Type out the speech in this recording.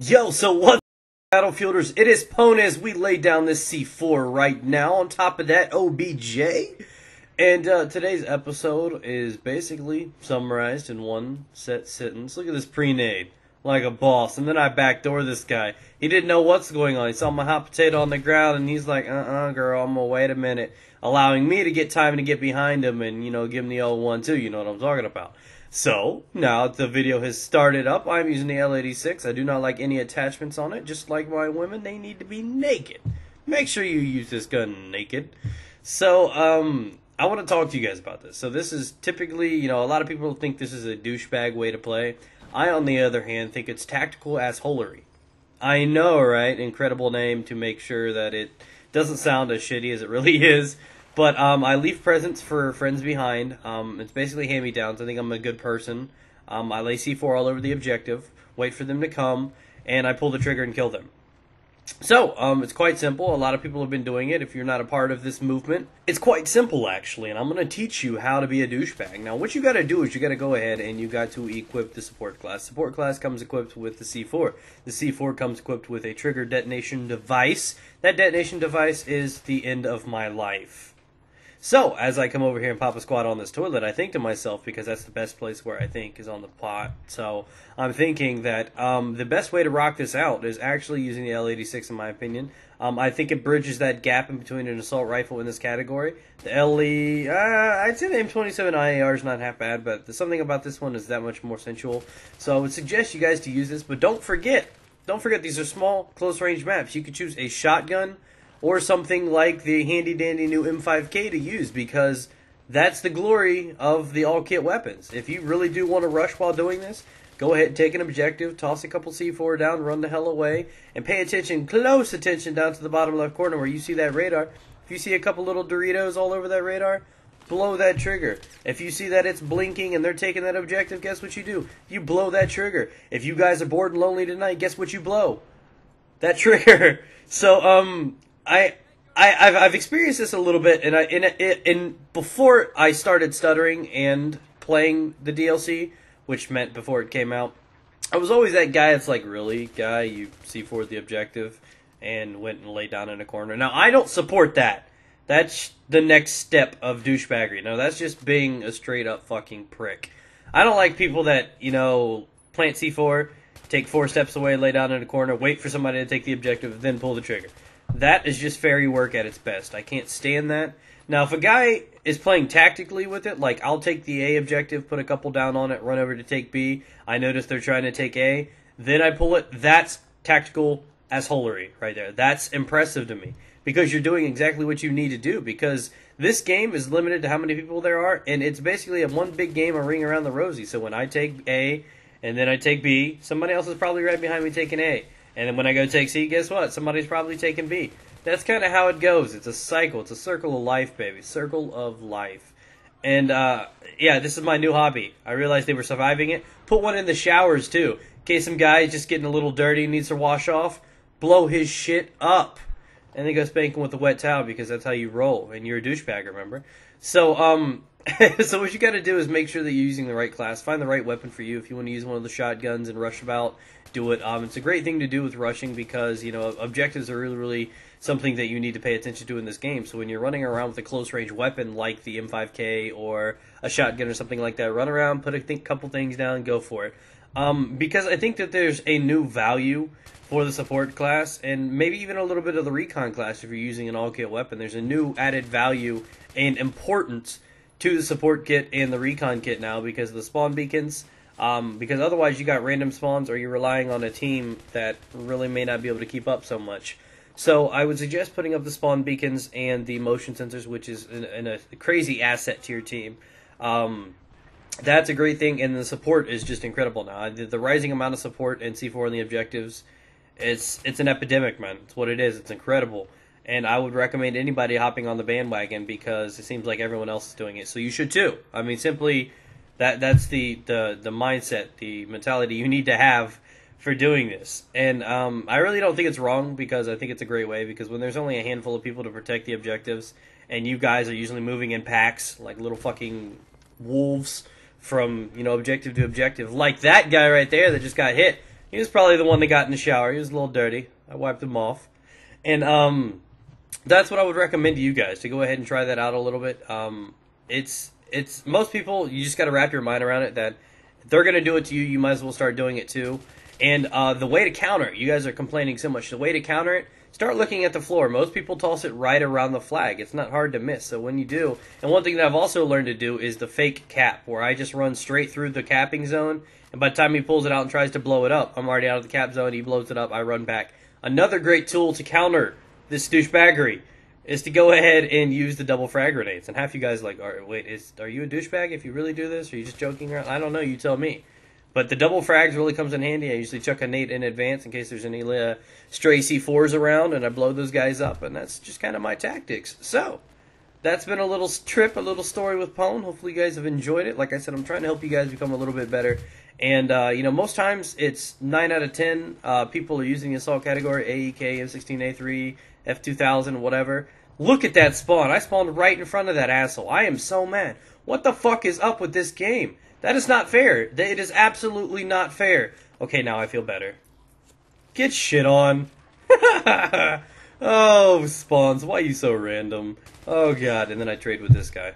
Yo, so what's Battlefielders? It is Pones. We lay down this C4 right now. On top of that, OBJ. And today's episode is basically summarized in one set sentence. Look at this pre-nade. Like a boss. And then I backdoor this guy. He didn't know what's going on. He saw my hot potato on the ground and he's like, girl, I'm gonna wait a minute. Allowing me to get time to get behind him and, give him the L1-2. You know what I'm talking about. So, now the video has started up. I'm using the L86. I do not like any attachments on it. Just like my women, they need to be naked. Make sure you use this gun naked. So, I want to talk to you guys about this. So this is typically, a lot of people think this is a douchebag way to play. I, on the other hand, think it's tactical assholery. I know, right? Incredible name to make sure that it doesn't sound as shitty as it really is. But I leave presents for friends behind. It's basically hand-me-downs. I think I'm a good person. I lay C4 all over the objective, wait for them to come, and I pull the trigger and kill them. So, it's quite simple. A lot of people have been doing it. If you're not a part of this movement, it's quite simple, actually, and I'm going to teach you how to be a douchebag. Now, what you got to do is you got to go ahead and you got to equip the support class. Support class comes equipped with the C4. The C4 comes equipped with a trigger detonation device. That detonation device is the end of my life. So, as I come over here and pop a squat on this toilet, I think to myself, because that's the best place where I think is on the pot, so I'm thinking that the best way to rock this out is actually using the L86 in my opinion. I think it bridges that gap in between an assault rifle in this category. The I'd say the M27 IAR is not half bad, but something about this one is that much more sensual. So I would suggest you guys to use this, but don't forget these are small, close-range maps. You could choose a shotgun, or something like the handy-dandy new M5K to use, because that's the glory of the all-kit weapons. If you really do want to rush while doing this, go ahead and take an objective, toss a couple C4 down, run the hell away, and pay attention, close attention down to the bottom left corner where you see that radar. If you see a couple little Doritos all over that radar, blow that trigger. If you see that it's blinking and they're taking that objective, guess what you do? You blow that trigger. If you guys are bored and lonely tonight, guess what you blow? That trigger. So, I've experienced this a little bit, and before I started stuttering and playing the DLC, which meant before it came out, I was always that guy that's like, really, guy, you C4'd the objective and went and laid down in a corner. Now, I don't support that. That's the next step of douchebaggery. Now, that's just being a straight-up fucking prick. I don't like people that, plant C4, take 4 steps away, lay down in a corner, wait for somebody to take the objective, then pull the trigger. That is just fairy work at its best. I can't stand that. Now, if a guy is playing tactically with it, like I'll take the A objective, put a couple down on it, run over to take B, I notice they're trying to take A, then I pull it, that's tactical assholery right there. That's impressive to me, because you're doing exactly what you need to do, because this game is limited to how many people there are, and it's basically a one big game of ring around the rosy. So when I take A, and then I take B, somebody else is probably right behind me taking A. And then when I go take C, guess what? Somebody's probably taking B. That's kind of how it goes. It's a cycle. It's a circle of life, baby. Circle of life. And, yeah, this is my new hobby. I realized they were surviving it. Put one in the showers, too. In case some guy is just getting a little dirty and needs to wash off, blow his shit up. And then go spanking with a wet towel, because that's how you roll. And you're a douchebag, remember? So, so what you got to do is make sure that you're using the right class. Find the right weapon for you. If you want to use one of the shotguns and rush about, do it. It's a great thing to do with rushing, because objectives are really something that you need to pay attention to in this game. So when you're running around with a close range weapon like the M5K or a shotgun or something like that, run around, put a couple things down, and go for it. Because I think that there's a new value for the support class, and maybe even a little bit of the recon class if you're using an all-kit weapon. There's a new added value and importance to the support kit and the recon kit now, because of the spawn beacons. Because otherwise you got random spawns, or you're relying on a team that really may not be able to keep up so much. So I would suggest putting up the spawn beacons and the motion sensors, which is a crazy asset to your team. That's a great thing, and the support is just incredible now. The rising amount of support and C4 on the objectives, it's an epidemic, man. It's what it is. It's incredible. And I would recommend anybody hopping on the bandwagon, because it seems like everyone else is doing it. So you should too. I mean, simply that's the mindset, the mentality you need to have for doing this. And I really don't think it's wrong, because I think it's a great way, because when there's only a handful of people to protect the objectives, and you guys are usually moving in packs like little fucking wolves from objective to objective, like that guy right there that just got hit. He was probably the one that got in the shower. He was a little dirty. I wiped him off. And that's what I would recommend to you guys, to go ahead and try that out a little bit. It's most people, you just got to wrap your mind around it that if they're going to do it to you, you might as well start doing it too. And the way to counter it, you guys are complaining so much. The way to counter it, start looking at the floor. Most people toss it right around the flag. It's not hard to miss. So when you do, and one thing that I've also learned to do is the fake cap, where I just run straight through the capping zone, and by the time he pulls it out and tries to blow it up, I'm already out of the cap zone. He blows it up. I run back. Another great tool to counter this douchebaggery is to go ahead and use the double frag grenades. And half you guys like, wait, are you a douchebag if you really do this? Or are you just joking around? I don't know. You tell me. But the double frags really comes in handy. I usually chuck a nade in advance in case there's any stray C4s around, and I blow those guys up. And that's just kind of my tactics. So, that's been a little trip, a little story with Pwn. Hopefully you guys have enjoyed it. Like I said, I'm trying to help you guys become a little bit better. And, most times it's 9 out of 10 people are using the assault category, AEK, M16A3, F2000, whatever. Look at that spawn. I spawned right in front of that asshole. I am so mad. What the fuck is up with this game? That is not fair. It is absolutely not fair. Okay, now I feel better. Get shit on. Oh, spawns. Why are you so random? Oh, God. And then I trade with this guy.